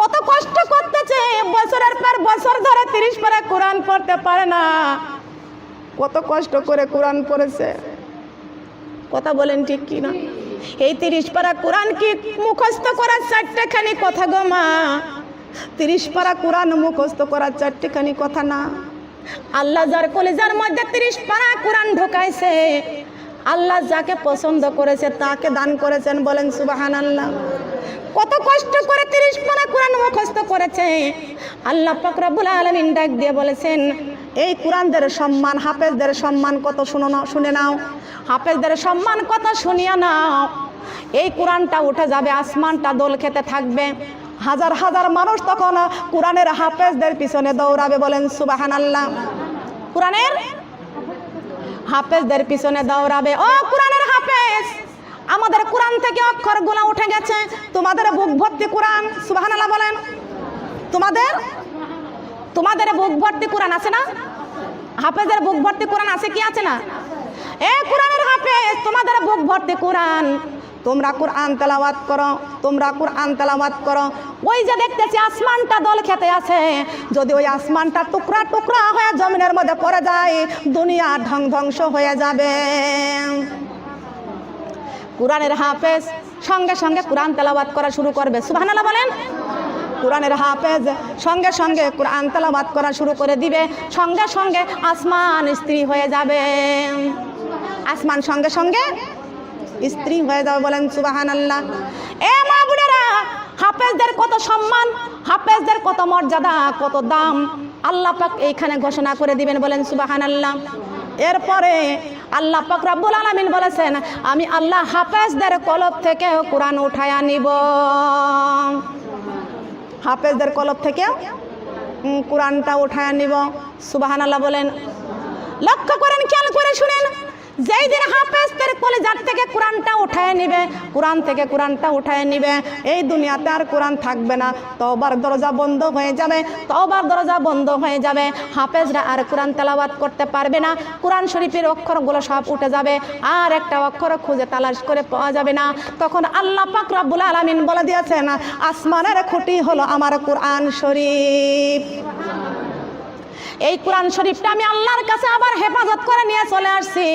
কত কষ্ট করতেছে, বছরের পর বছর ধরে 30 পারা কোরআন পড়তে পারে না। কত কষ্ট করে কোরআন পড়েছে, কথা বলেন ঠিক কি না? এই 30 পারা কোরআন কি মুখস্থ করার 4টেখানি কথা গো মা? 30 পারা কোরআন মুখস্থ করার 4টেখানি কথা না। আল্লাহ যার কলেজার মধ্যে 30 পারা কোরআন ঢোকাইছে, আল্লাহ যাকে পছন্দ করেছে তাকে দান করেছেন। বলেন সুবহানাল্লাহ। কত কষ্ট করে 30 পারা কোরআন মুখস্থ করেছে। আল্লাহ পাক রব্বুল আলামিন ডাক দিয়ে বলেছেন, এই কোরআনদের সম্মান, হাফেজদের সম্মান কত শুনে নাও, হাফেজদের সম্মান কত শুনিয়া নাও। এই কোরআনটা উঠে যাবে, আসমানটা দোল খেতে থাকবে, হাজার হাজার মানুষ তখন কোরআনের হাফেজদের পিছনে দৌড়াবে। বলেন সুবহানাল্লাহ। কোরআনের হাফেজদের পিছনে দৌড়াবে। ও কোরআনের হাফেজ, আমাদের কোরআন থেকে অক্ষরগুলো উঠে গেছে, তোমাদের বুক ভর্তি কোরআন। সুবহানাল্লাহ বলেন। তোমাদের বুক ভর্তি কোরআন আছে না? হাফেজের বুক ভর্তি কোরআন আছে কি আছে না? এ কোরআনের হাফেজ, তোমাদের বুক ভর্তি কোরআন, তোমরা কোরআন তেলাওয়াত করো, তোমরা কোরআন তেলাওয়াত করো। ওই যে দেখতেছি আসমানটা দল খেতে আছে, যদি ওই আসমানটা টুকরা টুকরা হয়ে জমিনের মধ্যে পড়ে যায়, দুনিয়া ধ্বংস হয়ে যাবে। কোরআনের হাফেজ সঙ্গে সঙ্গে কোরআন তেলাওয়াত করা শুরু করবে। সুবহানাল্লাহ বলেন। কোরআনের হাফেজ সঙ্গে সঙ্গে কোরআন তেলাওয়াত করা শুরু করে দিবে, সঙ্গে সঙ্গে আসমান স্ত্রী হয়ে যাবে, আসমান সঙ্গে সঙ্গে স্ত্রী হয়ে যাবে। বলেন সুবহানাল্লাহ। এ মা বোনেরা, হাফেজদের কত সম্মান, হাফেজদের কত মর্যাদা, কত দাম আল্লাহ পাক এইখানে ঘোষণা করে দিবেন। বলেন সুবহানাল্লাহ। এরপরে আল্লাহ পাক রব্বুল আলামিন বলেছেন, আমি আল্লাহ হাফেজদের কলব থেকে কোরআন উঠায়া নিব। হাফেজদের কলব থেকে কোরআনটা উঠায়া নিব। সুবহানাল্লাহ বলেন। লক্ষ্য করেন, খেয়াল করে শুনেন, যেই দিন হাফেজদের কলেজার থেকে কোরআনটা উঠায় নিবে, কোরআন থেকে কোরআনটা উঠায় নিবে, এই দুনিয়াতে আর কোরআন থাকবে না। তওবার দরজা বন্ধ হয়ে যাবে, তওবার দরজা বন্ধ হয়ে যাবে। হাফেজরা আর কোরআন তেলাওয়াত করতে পারবে না, কোরআন শরীফের অক্ষরগুলো সব উঠে যাবে, আর একটা অক্ষর খুঁজে তালাশ করে পাওয়া যাবে না। তখন আল্লাহ পাক রব্বুল আলামিন বলে দিয়েছেন, আসমানের খুঁটি হলো আমার কোরআন শরীফ। এই কোরআন শরীফটা আমি আল্লাহর কাছে আবার হেফাজত করে নিয়ে চলে আসছি।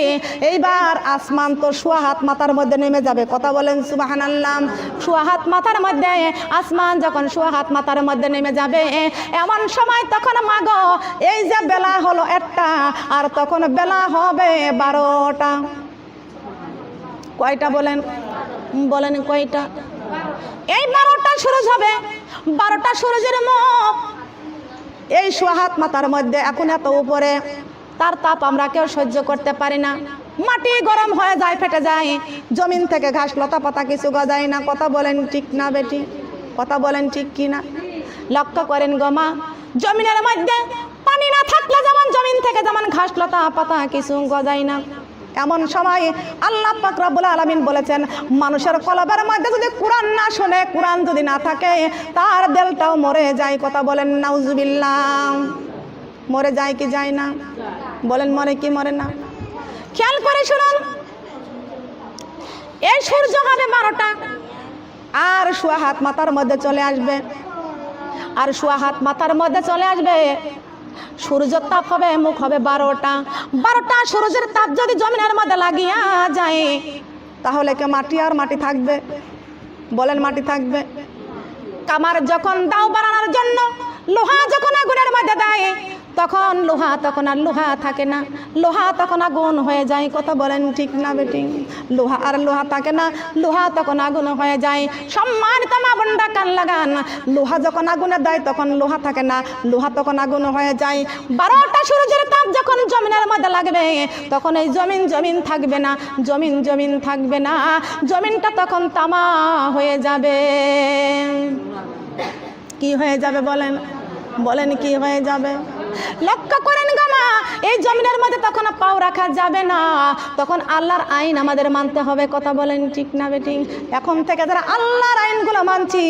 এইবার আসমান তো সোয়া হাত মাথার মধ্যে নেমে যাবে, কথা বলেন সুবহানাল্লাহ। সোয়া হাত মাথার মধ্যে আসমান যখন সোয়া হাত মাথার মধ্যে নেমে যাবে, এমন সময় তখন মাগো এই যে বেলা হলো 1টা, আর তখন বেলা হবে 12টা। কয়টা বলেন? বলেন কয়টা? এই 12টা সূরজ হবে, 12টা সূরজের মুখ এই সোয়া হাত মাথার মধ্যে। এখন এত উপরে, তার তাপ আমরা কেউ সহ্য করতে পারি না। মাটি গরম হয়ে যায়, ফেটে যায়, জমিন থেকে ঘাস লতা পাতা কিছু গজায় না। কথা বলেন ঠিক না বেটি? কথা বলেন ঠিক কি না? লক্ষ্য করেন গো মা, জমিনের মধ্যে পানি না থাকলে যেমন জমিন থেকে যেমন ঘাস লতা পাতা কিছু গজায় না, এমন সময় আল্লাহ পাক রব্বুল আলামিন বলেছেন, মানুষের কলবের মধ্যে যদি কোরআন না শুনে, কোরআন যদি না থাকে, তার দিলটাও মরে যায়। কথা বলেন নাউজুবিল্লাহ। মরে যায় কি যায় না? বলেন মরে কি মরে না? খেয়াল করে শুনুন, এই সূর্য হবে 12টা, আর সোয়া হাত মাথার মধ্যে চলে আসবে, আর সোয়া হাত মাথার মধ্যে চলে আসবে। সূর্যের তাপ হবে, মুখ হবে 12টা। 12টা সূর্যের তাপ যদি জমিনের মধ্যে লাগিয়া যায়, তাহলে কে মাটি আর মাটি থাকবে? বলেন মাটি থাকবে? কামার যখন দাও বানানোর জন্য লোহা যখন আগুনের মধ্যে দেয়, তখন লোহা তখন আর লোহা থাকে না, লোহা তখন আগুন হয়ে যায়। কথা বলেন ঠিক না বেটি? লোহা আর লোহা থাকে না, লোহা তখন আগুন হয়ে যায়। সম্মানিত মা বোনরা কান লাগান, লোহা যখন আগুনে দেয় তখন লোহা থাকে না, লোহা তখন আগুন হয়ে যায়। 12টা সূর্যের তাপ যখন জমিনের মধ্যে লাগবে, তখন এই জমিন থাকবে না, জমিন থাকবে না, জমিনটা তখন তামা হয়ে যাবে। কি হয়ে যাবে বলেন? বলেন কি হয়ে যাবে? লক্ষ্য করেন গামা, এই জমিনের মধ্যে তখন পাও রাখা যাবে না, তখন আল্লাহর আইন আমাদের মানতে হবে। কথা বলেন ঠিক না বেটি? এখন থেকে যারা আল্লাহর আইনগুলো মানছি,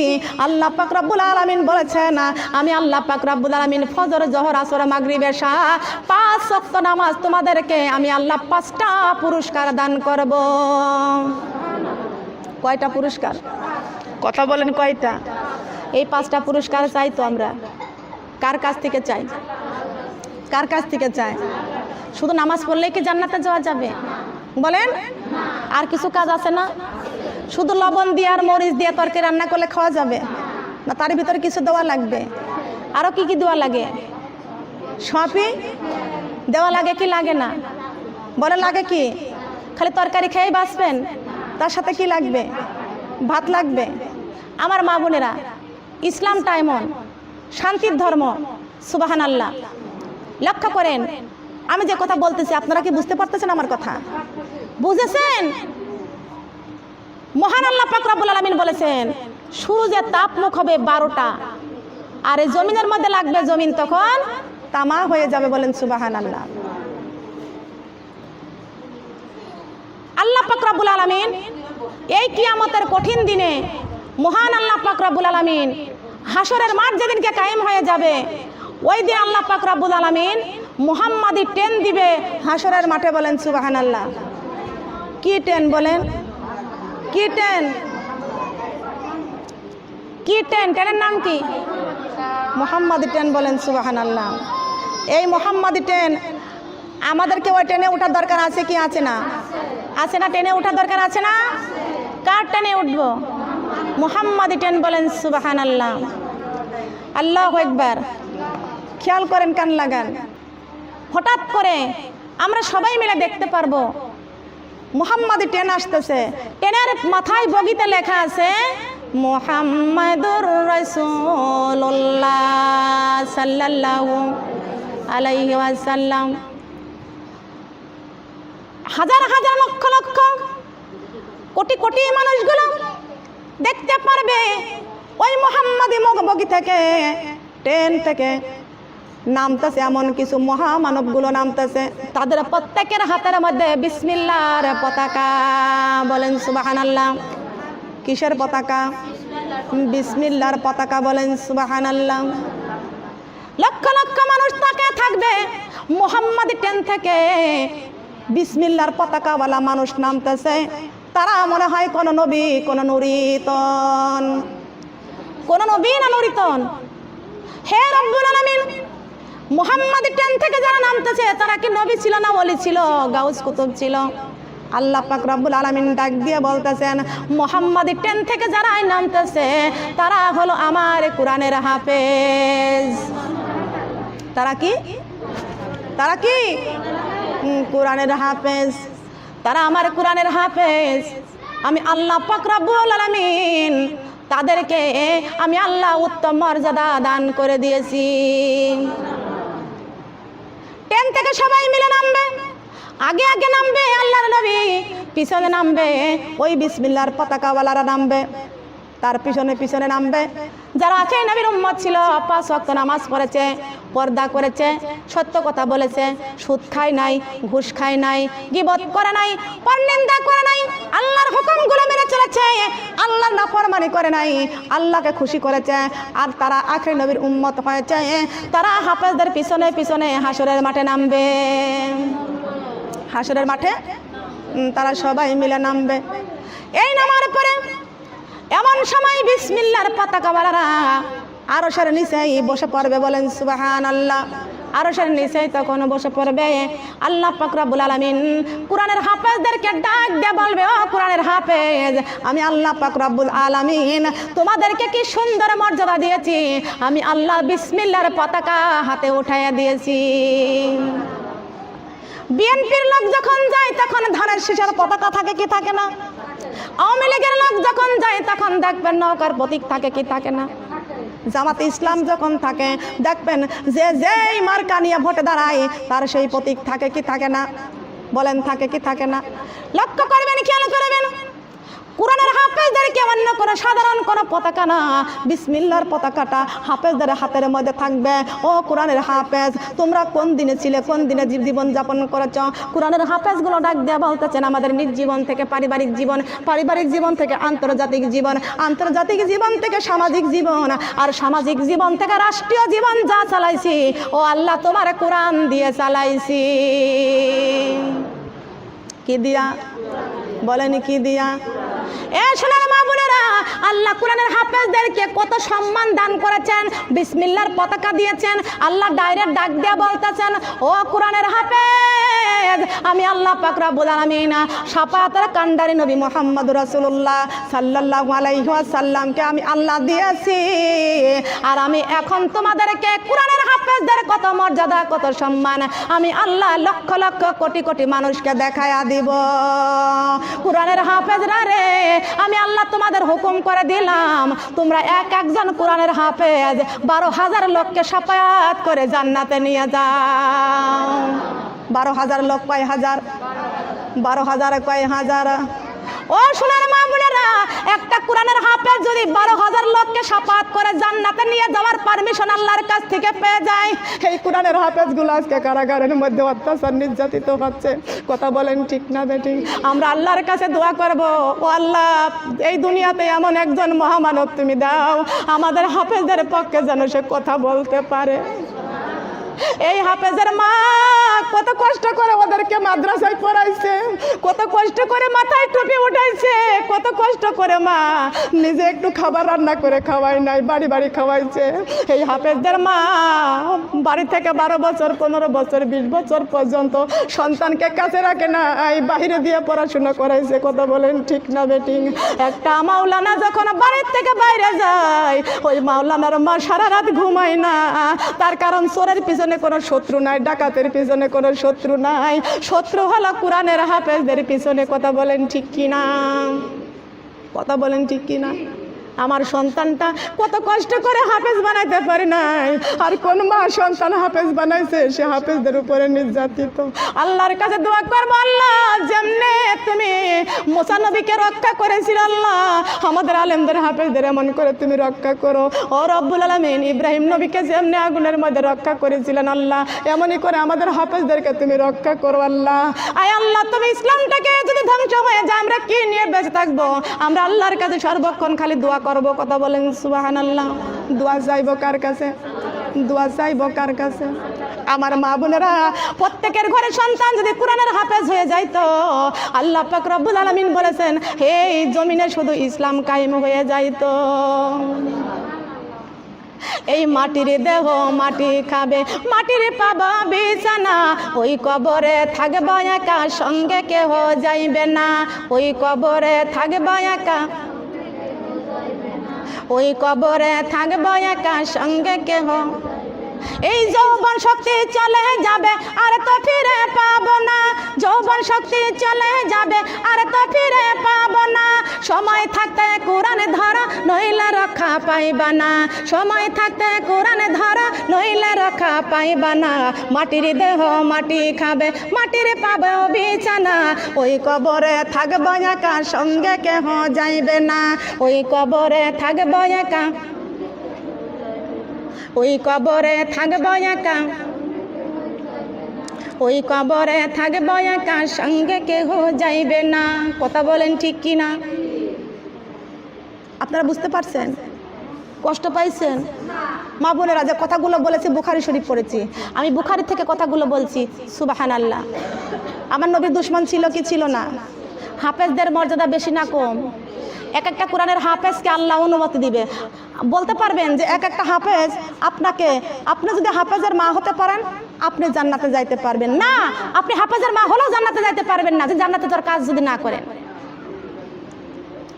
আল্লাহ পাক রব্বুল আলামিন বলেছেন, আমি আল্লাহ পাক রব্বুল আলামিন ফজর, জোহর, আসর, মাগরিব, এশা 5 ওয়াক্ত নামাজ তোমাদেরকে আমি আল্লাহ 5টা পুরস্কার দান করব। কয়টা পুরস্কার? কথা বলেন কয়টা? এই 5টা পুরস্কার চাই তো আমরা। কার কাছ থেকে চাই? কার কাছ থেকে চাই? শুধু নামাজ পড়লেই কি জান্নাতে যাওয়া যাবে? বলেন, আর কিছু কাজ আছে না? শুধু লবণ দিয়ে আর মরিচ দিয়ে তরকারি রান্না করলে খাওয়া যাবে না? তার ভিতরে কিছু দেওয়া লাগবে। আরও কি কি দেওয়া লাগে? সবই দেওয়া লাগে কি লাগে না? বলে লাগে কি? খালি তরকারি খেয়েই বাঁচবেন? তার সাথে কি লাগবে? ভাত লাগবে। আমার মা বোনেরা, ইসলামটা এমন শান্তির ধর্ম। সুবহানাল্লাহ। লক্ষ্য করেন, আমি যে কথা বলতেছি আপনারা কি বুঝতে পারতেছেন আমার কথা? বুঝেছেন? মহান আল্লাহ পাক রব্বুল আলামিন বলেছেন, সূর্যের তাপ মুখ হবে 12টা, আর এই জমিনের মধ্যে লাগবে, জমিন তখন তামা হয়ে যাবে। বলেন সুবহানাল্লাহ। আল্লাহ পাক রব্বুল আলামিন এই কিয়ামতের কঠিন দিনে মহান আল্লাহ পাক রব্বুল আলামিন হাসরের মাঠ যেদিনকে কায়েম হয়ে যাবে, ওই দিন আল্লাহ পাক রব্বুল আলামিন মুহাম্মাদি ট্রেন দিবে হাসরের মাঠে। বলেন সুবহানাল্লাহ। কি ট্রেন? বলেন কি ট্রেন? কি ট্রেন? ট্রেনের নাম কি? মুহাম্মাদি ট্রেন। বলেন সুবহানাল্লাহ। এই মুহাম্মাদি ট্রেন, আমাদেরকে ওই ট্রেনে ওঠার দরকার আছে কি আছে না? আছে না? ট্রেনে ওঠার দরকার আছে না? কার ট্রেনে উঠবো? মুহাম্মাদি ট্রেন। বলেন সুবহানাল্লাহ। আল্লাহু আকবার। খেয়াল করেন, কান লাগান। হঠাৎ করে আমরা সবাই মিলে দেখতে পারবো মুহাম্মাদি ট্রেন আসতেছে। ট্রেনের মাথায় বগিতে লেখা আছে মুহাম্মাদুর রাসূলুল্লাহ সাল্লাল্লাহু আলাইহি ওয়াসাল্লাম। হাজার হাজার লক্ষ লক্ষ কোটি কোটি মানুষগুলো দেখতে পারবে ওই মুহাম্মাদি বগি থেকে, ট্রেন থেকে নামতেছে এমন কিছু মহামানবগুলো নামতেছে। তাদের প্রত্যেকের হাতের মধ্যে বিসমিল্লাহর পতাকা। বলেন সুবহানাল্লাহ। কিসের পতাকা? বিসমিল্লাহর পতাকা। বলেন সুবহানাল্লাহ। লক্ষ লক্ষ মানুষ তাকিয়ে থাকবে মুহাম্মাদি ট্রেন থেকে বিসমিল্লাহর পতাকাওয়ালা মানুষ নামতেছে। তারা মনে হয় কোন নবী, কোন নুরিতন, কোন নবী না নুরিতন। হে রব্বুল আলামিন, মুহাম্মাদি ট্রেন থেকে যারা নামতেছে তারা কি নবী ছিল না ওলি ছিল, গাউস কুতুব ছিল? আল্লাহ পাক রব্বুল আলামিন ডাক দিয়ে বলতেছেন মুহাম্মাদি ট্রেন থেকে যারা নামতেছে তারা হলো আমার কোরআনের হাফেজ। তারা কি? তারা কি? কোরআনের হাফেজ। তারা আমার কোরআনের হাফেজ। আমি আল্লাহ পাক রব্বুল আলামিন তাদেরকে আমি আল্লাহ উত্তম মর্যাদা দান করে দিয়েছি। ট্রেন থেকে সবাই মিলে নামবে, আগে আগে নামবে আল্লাহর নবী, পিছনে নামবে ওই বিসমিল্লাহর পতাকাওয়ালারা নামবে, তার পিছনে পিছনে নামবে যারা আছে নবীর উম্মত ছিল, 5 ওয়াক্ত নামাজ পড়েছে, পর্দা করেছে, সত্য কথা বলেছে, সুদ খায় নাই, ঘুষ খায় নাই, গীবত করে নাই, পরনিন্দা করে নাই, আল্লাহর হুকুমগুলো মেনে চলেছে, আল্লাহর নাফরমানি করে নাই, আল্লাহকে খুশি করেছে, আর তারা আখেরি নবীর উম্মত হয়েছে। তারা হাফেজদের পিছনে পিছনে হাসরের মাঠে নামবে। হাসরের মাঠে তারা সবাই মিলে নামবে। এই নামার পরে এমন সময় বিসমিল্লাহর পতাকাওয়ালারা আরশের নিচেই বসে পড়বে, বলেন সুবহানাল্লাহ। আরশের নিচেই তখন বসে পড়বে। আল্লাহ পাক রব্বুল আলামিন কোরআনের হাফেজদেরকে ডাক দিয়ে বলবে, ও কোরআনের হাফেজ, আমি আল্লাহ পাক রব্বুল আলামিন তোমাদেরকে কি সুন্দর মর্যাদা দিয়েছি, আমি আল্লাহ বিসমিল্লাহর পতাকা হাতে উঠাইয়া দিয়েছি। বিএনপির লোক যখন যায় তখন ধানের শীষের পতাকা থাকে কি থাকে না? আওয়ামী লীগের লোক যখন যায় তখন দেখবেন নৌকার প্রতীক থাকে কি থাকে না? জামাতে ইসলাম যখন থাকে দেখবেন যে যেই মার্কা নিয়ে ভোটে দাঁড়ায় তার সেই প্রতীক থাকে কি থাকে না? বলেন থাকে কি থাকে না? লক্ষ্য করবেন, খেয়াল করবেন, কোরআনের হাফেজদেরকে অন্য কোনো সাধারণ কোনো পতাকা না, বিসমিল্লাহর পতাকাটা হাফেজদের হাতের মধ্যে থাকবে। ও কোরআনের হাফেজ, তোমরা কোন দিনে ছিলে, কোন দিনে জীবন যাপন করেছ? কোরআনের হাফেজগুলো ডাক দেওয়া বলতেছেন আমাদের নিজ জীবন থেকে পারিবারিক জীবন, পারিবারিক জীবন থেকে আন্তর্জাতিক জীবন, আন্তর্জাতিক জীবন থেকে সামাজিক জীবন, আর সামাজিক জীবন থেকে রাষ্ট্রীয় জীবন যা চালাইছি ও আল্লাহ তোমার কোরআন দিয়ে চালাইছি। কি দিয়া? বলেন কি দিয়া? এ সোনার মা বোনেরা, আল্লাহ কোরআনের হাফেজদেরকে কত সম্মান দান করেছেন, বিসমিল্লাহর পতাকা দিয়েছেন। আল্লাহ ডাইরেক্ট ডাক দিয়া বলতেছেন, ও কোরআনের হাফেজ, আমি আল্লাহ পাক রব্বুল আলামিন শাফাআতের কান্ডারি নবী মুহাম্মদ রাসূলুল্লাহ সাল্লাল্লাহু আলাইহি ওয়াসাল্লামকে আমি আল্লাহ দিয়েছি, আর আমি এখন তোমাদেরকে কোরআনের হাফেজদের কত মর্যাদা, কত সম্মান আমি আল্লাহ লক্ষ লক্ষ কোটি কোটি মানুষকে দেখায়া দিব। কোরআনের হাফেজরা রে, আমি আল্লাহ তোমাদের হুকুম করে দিলাম, তোমরা এক একজন কোরআনের হাফেজ 12,000 লোককে শাফায়াত করে জান্নাতে নিয়ে যাও। 12,000 লোক কয় হাজার? 12,000 কয় হাজার? ও সোনার মা বোনেরা, একটা কোরআনের হাফেজ যদি 12,000 লোককে শাফায়াত করে জান্নাতে নিয়ে যাওয়ার পারমিশন আল্লাহর কাছ থেকে পেয়ে যায়, এই কোরআনের হাফেজগুলো আজকে কারাগারের মধ্যে অত্যাচার নির্যাতিত হচ্ছে। কথা বলেন ঠিক না বেঠিক? আমরা আল্লাহর কাছে দোয়া করব, ও আল্লাহ, এই দুনিয়াতে এমন একজন মহামানব তুমি দাও আমাদের হাফেজদের পক্ষে যেন সে কথা বলতে পারে। এই হাফেজের মা কত কষ্ট করে ওদেরকে মাদ্রাসায় পড়াইছে, কত কষ্ট করে মাথায় টুপি উঠাইছে, কত কষ্ট করে মা নিজে একটু খাবার রান্না করে খাওয়াই নাই, বাড়ি বাড়ি খাওয়াইছে। এই হাফেজদের মা বাড়ি থেকে 12 বছর, 15 বছর, 20 বছর পর্যন্ত সন্তানকে কাছে রাখে না, এই বাহিরে দিয়ে পড়াশোনা করাইছে। কথা বলেন ঠিক না বেটিং? একটা মাওলানা যখন বাড়ির থেকে বাইরে যায়, ওই মাওলানার মা সারা রাত ঘুমায় না, তার কারণ চোরের পিছনে কোনো শত্রু নাই, ডাকাতের পিছনে কোনো শত্রু নাই, শত্রু হলো কোরআনের হাফেজদের পিছনে। কথা বলেন ঠিক কিনা? কথা বলেন ঠিক কিনা? আমার সন্তানটা কত কষ্ট করে হাফেজ বানাইতে পারে নাই, আর কোন মা সন্তান হাফেজ বানাইছে সে হাফেজদের উপরে নির্যাতিত। আল্লাহর কাছে দোয়া করবো, আল্লাহ যেমনে তুমি মুসা নবীকে রক্ষা করেছিল, আল্লাহ আমাদের আলেমদের হাফেজদের এমন করে তুমি রক্ষা করো। ও রব্বুল আলামিন, ইব্রাহিম নবীকে যেমনি আগুনের মধ্যে রক্ষা করেছিলেন, আল্লাহ এমনই করে আমাদের হাফেজদেরকে তুমি রক্ষা করো। আল্লাহ আয় আল্লাহ, তুমি ইসলামটাকে যদি ধ্বংস হয়ে যায় আমরা কি নিয়ে বেঁচে থাকবো? আমরা আল্লাহর কাছে সর্বক্ষণ খালি দোয়া করব। কথা বলেন সুবহানাল্লাহ। দোয়া চাইবো কার কাছে? দোয়া চাইবো কার কাছে? আমার মা বোনেরা, প্রত্যেকের ঘরে সন্তান যদি কোরআনের হাফেজ হয়ে যায় তো আল্লাহ পাক রব্বুল আলামিন বলেছেন এই জমিনে শুধু ইসলাম কায়েম হয়ে যায়। তো এই মাটির দেহ মাটি খাবে, মাটির পাবা বিছানা, ওই কবরে থাকবে একা, সঙ্গে কেহ যাইবে না। ওই কবরে থাকবে একা, ওই কবরে থাকবে একা, সঙ্গে কেহ। এই যৌবন শক্তি চলে যাবে আর তো ফিরে পাবো না, যৌবন শক্তি চলে যাবে আর তো ফিরে পাবো না। সময় থাকতে কোরআন ধরা, নইলে রক্ষা পাইবা না। সময় থাকতে কোরআন ধরা, নইলে রক্ষা পাইবা না। মাটির দেহ মাটি খাবে, মাটির পাবে বিছানা, ওই কবরে থাকবে একা, সঙ্গে কেহ যাইবে না। ওই কবরে থাকবে একা, ওই কবরে থাকবে একা, ওই কবরে থাকবে একা, সঙ্গে কেহ যাইবে না। কথা বলেন ঠিক কি না? আপনারা বুঝতে পারছেন? কষ্ট পাইছেন? মা বোনেরা, যে কথাগুলো বলেছি বুখারী শরীফ পড়েছি, আমি বুখারী থেকে কথাগুলো বলছি। সুবহানাল্লাহ। আমার নবীর দুশমন ছিল কি ছিল না? হাফেজদের মর্যাদা বেশি না কম? এক একটা কোরআনের হাফেজকে আল্লাহ অনুমতি দিবে। বলতে পারবেন যে এক একটা হাফেজ আপনাকে, আপনি যদি হাফেজের মা হতে পারেন আপনি জান্নাতে যাইতে পারবেন না। আপনি হাফেজের মা হলেও জান্নাতে যাইতে পারবেন না, যে জান্নাতে তোর কাজ যদি না করেন।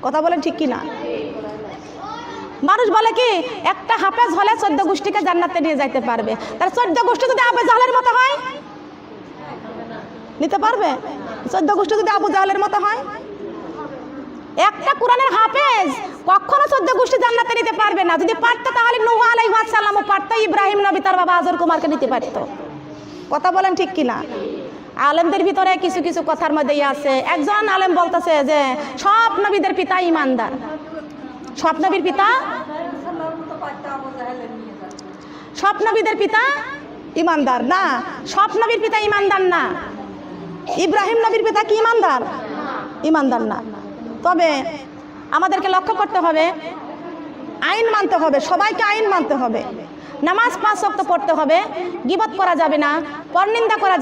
কথা বলেন ঠিক কি না? মানুষ বলে কি একটা হাফেজ হলে 14 গোষ্ঠীকে জান্নাতে নিয়ে যাইতে পারবে। তার 14 গোষ্ঠী যদি আবু জাহলের মতো হয়, নিতে পারবে? 14 গোষ্ঠী যদি আবু জাহলের মতো হয়, একটা কোরআনের হাফেজ কখনো 14 গোষ্ঠী জান্নাতে নিতে পারবে না। যদি পারতো তাহলে নূহ আলাইহিস সালামও পারতো, ইব্রাহিম নবী তার বাবা আজর কুমারকে নিতে পারত। কথা বলেন ঠিক কিনা? আলেমদের ভিতরে কিছু কিছু কথার মধ্যেই আছে। একজন আলেম বলতেছে যে সব নবীদের পিতা ইমানদার। সব নবীর পিতা, সব নবীদের পিতা ইমানদার না, সব নবীর পিতা ইমানদার না। ইব্রাহিম নবীর পিতা কি ইমানদার? ইমানদার না। তবে আমাদেরকে লক্ষ্য করতে হবে, আইন মানতে হবে, সবাইকে আইন মানতে হবে। নামাজ 5 ওয়াক্ত পড়তে হবে, গীবত করা যাবে না, পরনিন্দা করা